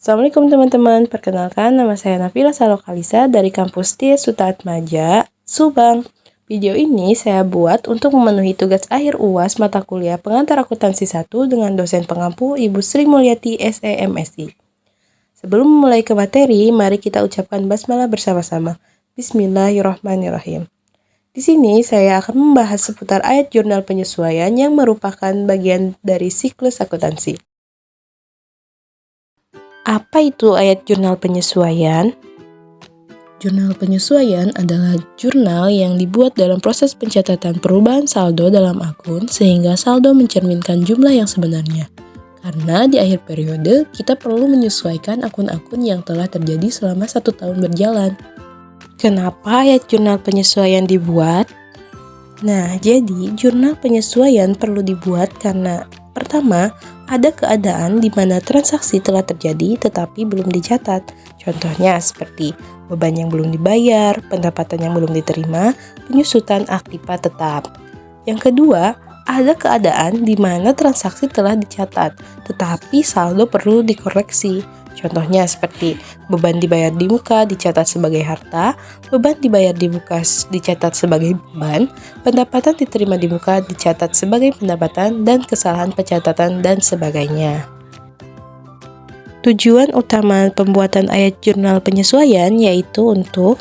Assalamualaikum teman-teman, perkenalkan nama saya Nafila Salokalisa dari kampus TIS Suta Atmaja, Subang. Video ini saya buat untuk memenuhi tugas akhir UAS mata kuliah pengantar akuntansi 1 dengan dosen pengampu Ibu Sri Mulyati SEMSI. Sebelum memulai ke materi, mari kita ucapkan basmalah bersama-sama. Bismillahirrahmanirrahim. Di sini saya akan membahas seputar ayat jurnal penyesuaian yang merupakan bagian dari siklus akuntansi. Apa itu ayat jurnal penyesuaian? Jurnal penyesuaian adalah jurnal yang dibuat dalam proses pencatatan perubahan saldo dalam akun sehingga saldo mencerminkan jumlah yang sebenarnya. Karena di akhir periode, kita perlu menyesuaikan akun-akun yang telah terjadi selama 1 tahun berjalan. Kenapa ayat jurnal penyesuaian dibuat? Nah, jadi jurnal penyesuaian perlu dibuat karena pertama, ada keadaan di mana transaksi telah terjadi tetapi belum dicatat. Contohnya seperti beban yang belum dibayar, pendapatan yang belum diterima, penyusutan aktiva tetap. Yang kedua, ada keadaan di mana transaksi telah dicatat tetapi saldo perlu dikoreksi. Contohnya seperti beban dibayar di muka dicatat sebagai harta, beban dibayar di muka dicatat sebagai beban, pendapatan diterima di muka dicatat sebagai pendapatan, dan kesalahan pencatatan dan sebagainya. Tujuan utama pembuatan ayat jurnal penyesuaian yaitu untuk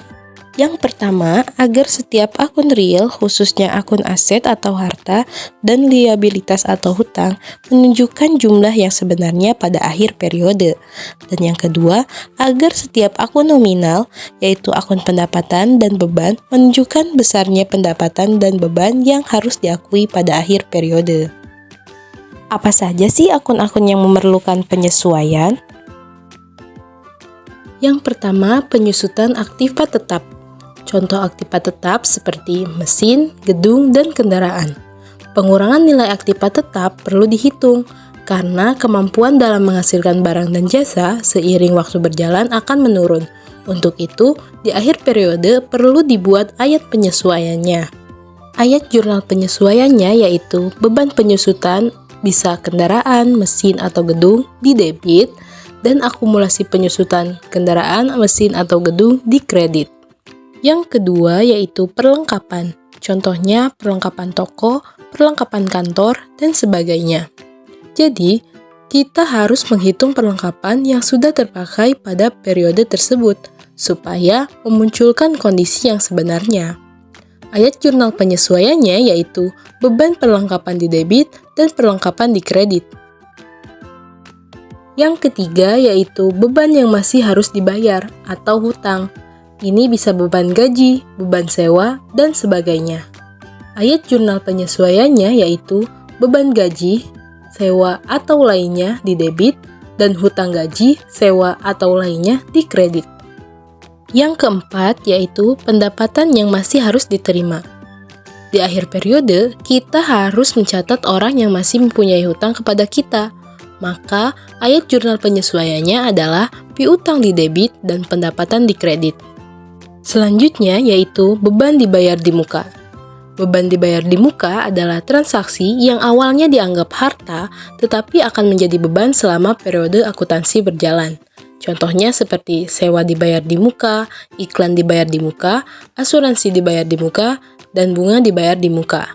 yang pertama, agar setiap akun real, khususnya akun aset atau harta, dan liabilitas atau hutang, menunjukkan jumlah yang sebenarnya pada akhir periode. Dan yang kedua, agar setiap akun nominal, yaitu akun pendapatan dan beban, menunjukkan besarnya pendapatan dan beban yang harus diakui pada akhir periode. Apa saja sih akun-akun yang memerlukan penyesuaian? Yang pertama, penyusutan aktiva tetap. Contoh aktiva tetap seperti mesin, gedung, dan kendaraan. Pengurangan nilai aktiva tetap perlu dihitung karena kemampuan dalam menghasilkan barang dan jasa seiring waktu berjalan akan menurun. Untuk itu, di akhir periode perlu dibuat ayat penyesuaiannya. Ayat jurnal penyesuaiannya yaitu beban penyusutan bisa kendaraan, mesin, atau gedung di debit, dan akumulasi penyusutan kendaraan, mesin, atau gedung di kredit. Yang kedua yaitu perlengkapan, contohnya perlengkapan toko, perlengkapan kantor, dan sebagainya. Jadi, kita harus menghitung perlengkapan yang sudah terpakai pada periode tersebut, supaya memunculkan kondisi yang sebenarnya. Ayat jurnal penyesuaiannya yaitu beban perlengkapan di debit dan perlengkapan di kredit. Yang ketiga yaitu beban yang masih harus dibayar atau hutang. Ini bisa beban gaji, beban sewa, dan sebagainya. Ayat jurnal penyesuaiannya yaitu beban gaji, sewa, atau lainnya di debit, dan hutang gaji, sewa, atau lainnya di kredit. Yang keempat yaitu pendapatan yang masih harus diterima. Di akhir periode, kita harus mencatat orang yang masih mempunyai hutang kepada kita. Maka, ayat jurnal penyesuaiannya adalah piutang di debit dan pendapatan di kredit. Selanjutnya yaitu beban dibayar di muka. Beban dibayar di muka adalah transaksi yang awalnya dianggap harta tetapi akan menjadi beban selama periode akuntansi berjalan. Contohnya seperti sewa dibayar di muka, iklan dibayar di muka, asuransi dibayar di muka, dan bunga dibayar di muka.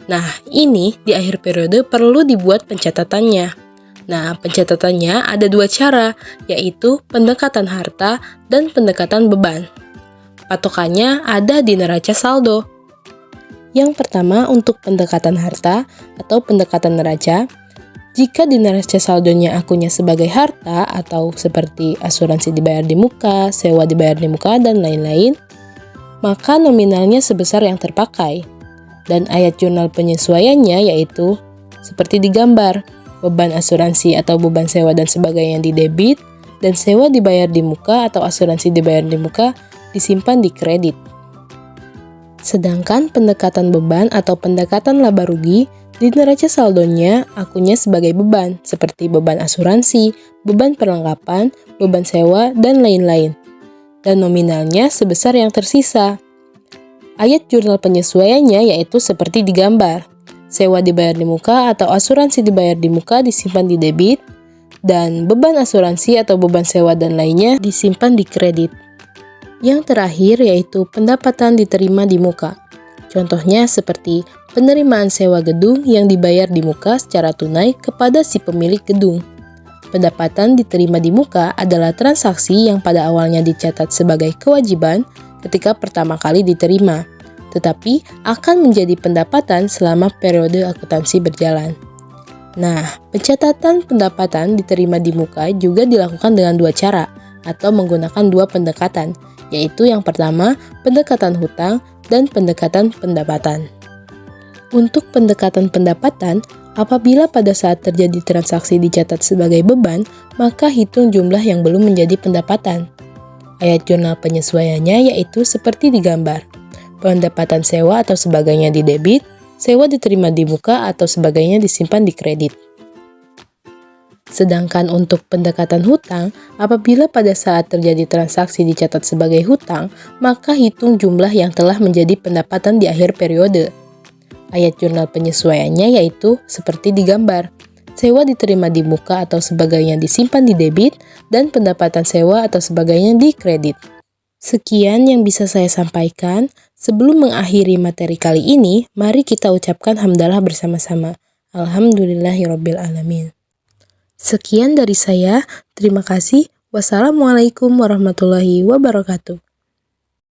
Nah, ini di akhir periode perlu dibuat pencatatannya. Nah, pencatatannya ada 2 cara, yaitu pendekatan harta dan pendekatan beban. Patokannya ada di neraca saldo. Yang pertama untuk pendekatan harta atau pendekatan neraca. Jika di neraca saldonya akunnya sebagai harta atau seperti asuransi dibayar di muka, sewa dibayar di muka, dan lain-lain, maka nominalnya sebesar yang terpakai. Dan ayat jurnal penyesuaiannya yaitu seperti digambar, beban asuransi atau beban sewa dan sebagainya di debit, dan sewa dibayar di muka atau asuransi dibayar di muka disimpan di kredit. Sedangkan pendekatan beban atau pendekatan laba rugi di neraca saldonya akunnya sebagai beban, seperti beban asuransi, beban perlengkapan, beban sewa, dan lain-lain. Dan nominalnya sebesar yang tersisa. Ayat jurnal penyesuaiannya yaitu seperti digambar. Sewa dibayar di muka atau asuransi dibayar di muka disimpan di debit, dan beban asuransi atau beban sewa dan lainnya disimpan di kredit. Yang terakhir yaitu pendapatan diterima di muka. Contohnya seperti penerimaan sewa gedung yang dibayar di muka secara tunai kepada si pemilik gedung. Pendapatan diterima di muka adalah transaksi yang pada awalnya dicatat sebagai kewajiban ketika pertama kali diterima, tetapi akan menjadi pendapatan selama periode akuntansi berjalan. Nah, pencatatan pendapatan diterima di muka juga dilakukan dengan dua cara atau menggunakan dua pendekatan, yaitu yang pertama, pendekatan hutang dan pendekatan pendapatan. Untuk pendekatan pendapatan, apabila pada saat terjadi transaksi dicatat sebagai beban, maka hitung jumlah yang belum menjadi pendapatan. Ayat jurnal penyesuaiannya yaitu seperti digambar. Pendapatan sewa atau sebagainya di debit, sewa diterima di muka atau sebagainya disimpan di kredit. Sedangkan untuk pendekatan hutang, apabila pada saat terjadi transaksi dicatat sebagai hutang, maka hitung jumlah yang telah menjadi pendapatan di akhir periode. Ayat jurnal penyesuaiannya yaitu seperti digambar. Sewa diterima di muka atau sebagainya disimpan di debit, dan pendapatan sewa atau sebagainya di kredit. Sekian yang bisa saya sampaikan. Sebelum mengakhiri materi kali ini, mari kita ucapkan hamdalah bersama-sama. Alhamdulillahirrabbilalamin. Sekian dari saya. Terima kasih. Wassalamualaikum warahmatullahi wabarakatuh.